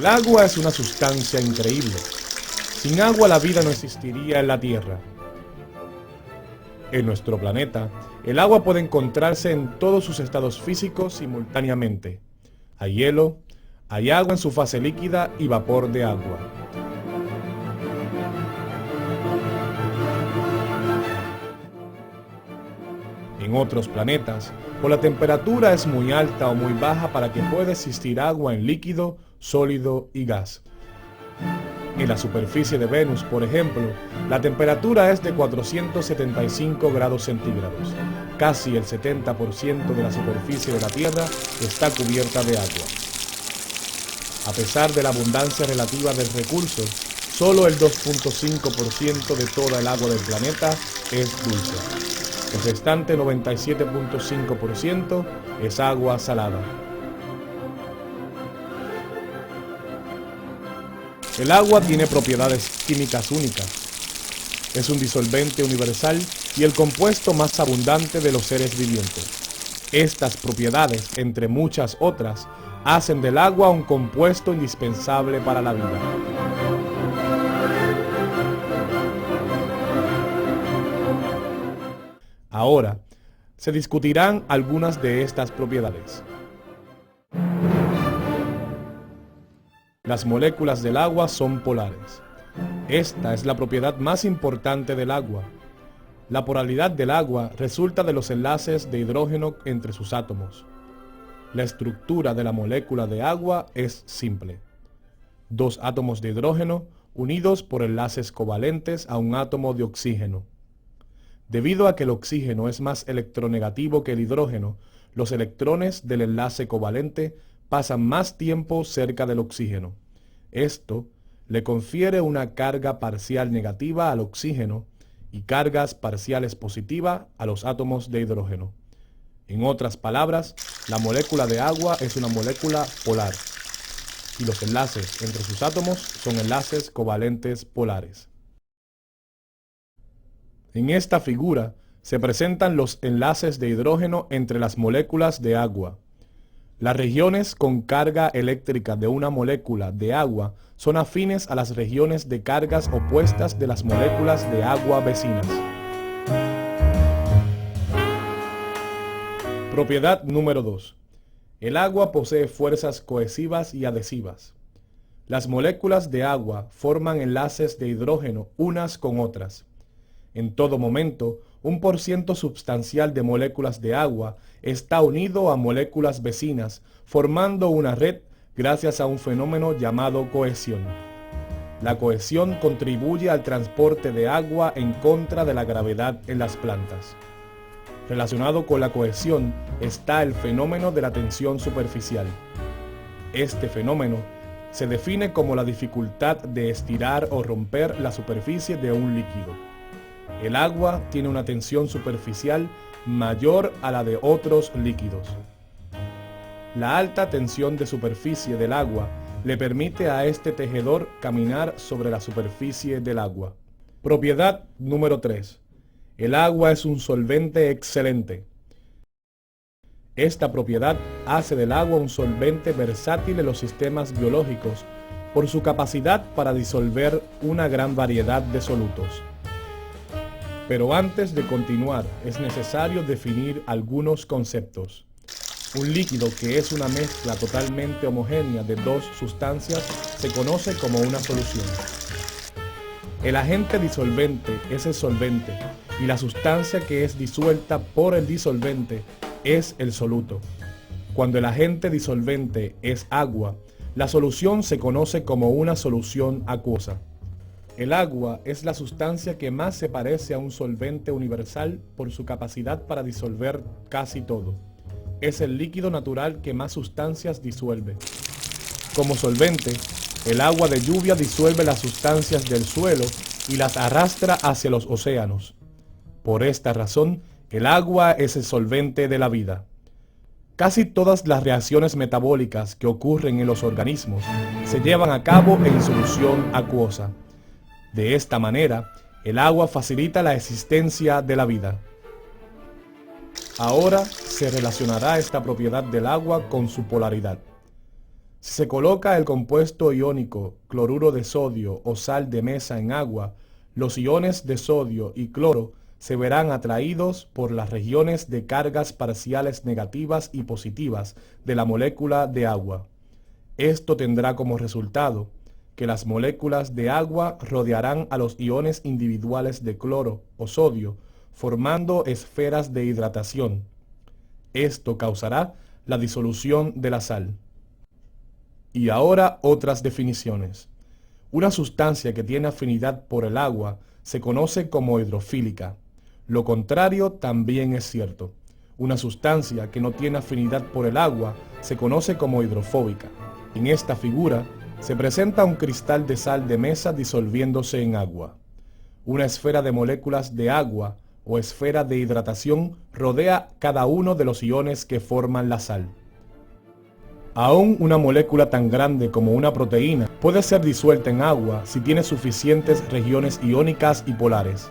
El agua es una sustancia increíble. Sin agua la vida no existiría en la Tierra. En nuestro planeta, el agua puede encontrarse en todos sus estados físicos simultáneamente. Hay hielo, hay agua en su fase líquida y vapor de agua. En otros planetas, o la temperatura es muy alta o muy baja para que pueda existir agua en líquido, sólido y gas. En la superficie de Venus, por ejemplo, la temperatura es de 475 grados centígrados. Casi el 70% de la superficie de la Tierra está cubierta de agua. A pesar de la abundancia relativa del recurso, solo el 2.5% de toda el agua del planeta es dulce. El restante 97.5% es agua salada. El agua tiene propiedades químicas únicas. Es un disolvente universal y el compuesto más abundante de los seres vivientes. Estas propiedades, entre muchas otras, hacen del agua un compuesto indispensable para la vida. Ahora, se discutirán algunas de estas propiedades. Las moléculas del agua son polares. Esta es la propiedad más importante del agua. La polaridad del agua resulta de los enlaces de hidrógeno entre sus átomos. La estructura de la molécula de agua es simple. Dos átomos de hidrógeno unidos por enlaces covalentes a un átomo de oxígeno. Debido a que el oxígeno es más electronegativo que el hidrógeno, los electrones del enlace covalente pasan más tiempo cerca del oxígeno. Esto le confiere una carga parcial negativa al oxígeno y cargas parciales positivas a los átomos de hidrógeno. En otras palabras, la molécula de agua es una molécula polar y los enlaces entre sus átomos son enlaces covalentes polares. En esta figura se presentan los enlaces de hidrógeno entre las moléculas de agua. Las regiones con carga eléctrica de una molécula de agua son afines a las regiones de cargas opuestas de las moléculas de agua vecinas. Propiedad número 2. El agua posee fuerzas cohesivas y adhesivas. Las moléculas de agua forman enlaces de hidrógeno unas con otras. En todo momento, un porciento substancial de moléculas de agua está unido a moléculas vecinas, formando una red gracias a un fenómeno llamado cohesión. La cohesión contribuye al transporte de agua en contra de la gravedad en las plantas. Relacionado con la cohesión está el fenómeno de la tensión superficial. Este fenómeno se define como la dificultad de estirar o romper la superficie de un líquido. El agua tiene una tensión superficial mayor a la de otros líquidos. La alta tensión de superficie del agua le permite a este tejedor caminar sobre la superficie del agua. Propiedad número 3. El agua es un solvente excelente. Esta propiedad hace del agua un solvente versátil en los sistemas biológicos por su capacidad para disolver una gran variedad de solutos. Pero antes de continuar, es necesario definir algunos conceptos. Un líquido que es una mezcla totalmente homogénea de dos sustancias se conoce como una solución. El agente disolvente es el solvente y la sustancia que es disuelta por el disolvente es el soluto. Cuando el agente disolvente es agua, la solución se conoce como una solución acuosa. El agua es la sustancia que más se parece a un solvente universal por su capacidad para disolver casi todo. Es el líquido natural que más sustancias disuelve. Como solvente, el agua de lluvia disuelve las sustancias del suelo y las arrastra hacia los océanos. Por esta razón, el agua es el solvente de la vida. Casi todas las reacciones metabólicas que ocurren en los organismos se llevan a cabo en solución acuosa. De esta manera, el agua facilita la existencia de la vida. Ahora se relacionará esta propiedad del agua con su polaridad. Si se coloca el compuesto iónico cloruro de sodio o sal de mesa en agua, los iones de sodio y cloro se verán atraídos por las regiones de cargas parciales negativas y positivas de la molécula de agua. Esto tendrá como resultado que las moléculas de agua rodearán a los iones individuales de cloro o sodio, formando esferas de hidratación. Esto causará la disolución de la sal. Y ahora otras definiciones. Una sustancia que tiene afinidad por el agua se conoce como hidrofílica. Lo contrario también es cierto. Una sustancia que no tiene afinidad por el agua se conoce como hidrofóbica. En esta figura se presenta un cristal de sal de mesa disolviéndose en agua. Una esfera de moléculas de agua o esfera de hidratación rodea cada uno de los iones que forman la sal. Aún una molécula tan grande como una proteína puede ser disuelta en agua si tiene suficientes regiones iónicas y polares.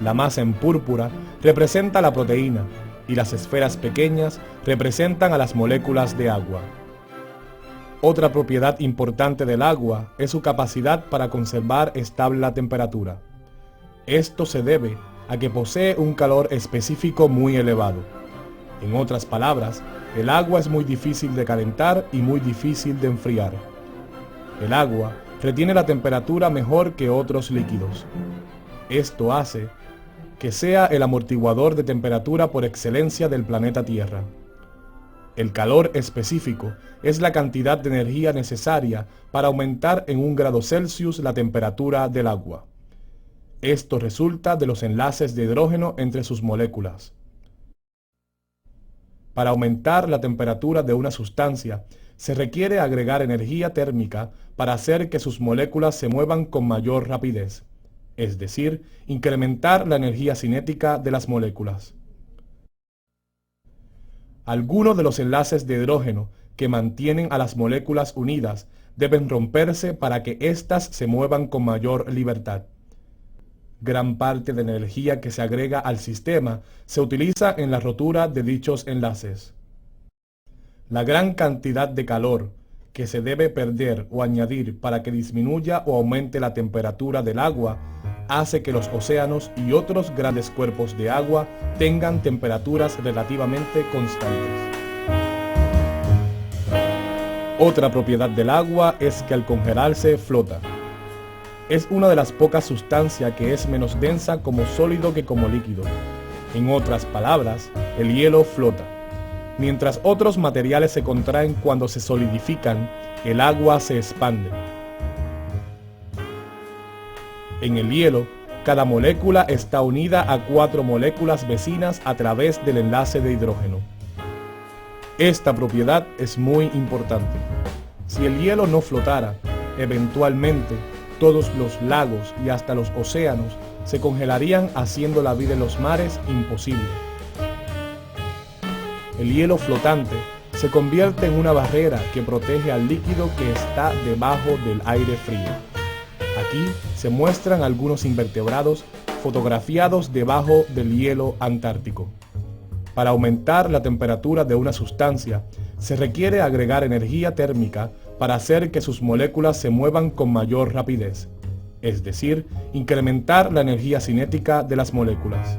La masa en púrpura representa la proteína y las esferas pequeñas representan a las moléculas de agua. Otra propiedad importante del agua es su capacidad para conservar estable la temperatura. Esto se debe a que posee un calor específico muy elevado. En otras palabras, el agua es muy difícil de calentar y muy difícil de enfriar. El agua retiene la temperatura mejor que otros líquidos. Esto hace que sea el amortiguador de temperatura por excelencia del planeta Tierra. El calor específico es la cantidad de energía necesaria para aumentar en 1 grado Celsius la temperatura del agua. Esto resulta de los enlaces de hidrógeno entre sus moléculas. Para aumentar la temperatura de una sustancia, se requiere agregar energía térmica para hacer que sus moléculas se muevan con mayor rapidez, es decir, incrementar la energía cinética de las moléculas. Algunos de los enlaces de hidrógeno que mantienen a las moléculas unidas deben romperse para que éstas se muevan con mayor libertad. Gran parte de la energía que se agrega al sistema se utiliza en la rotura de dichos enlaces. La gran cantidad de calor que se debe perder o añadir para que disminuya o aumente la temperatura del agua hace que los océanos y otros grandes cuerpos de agua tengan temperaturas relativamente constantes. Otra propiedad del agua es que al congelarse flota. Es una de las pocas sustancias que es menos densa como sólido que como líquido. En otras palabras, el hielo flota. Mientras otros materiales se contraen cuando se solidifican, el agua se expande. En el hielo, cada molécula está unida a 4 moléculas vecinas a través del enlace de hidrógeno. Esta propiedad es muy importante. Si el hielo no flotara, eventualmente todos los lagos y hasta los océanos se congelarían, haciendo la vida en los mares imposible. El hielo flotante se convierte en una barrera que protege al líquido que está debajo del aire frío. Aquí se muestran algunos invertebrados fotografiados debajo del hielo antártico. Para aumentar la temperatura de una sustancia, se requiere agregar energía térmica para hacer que sus moléculas se muevan con mayor rapidez, es decir, incrementar la energía cinética de las moléculas.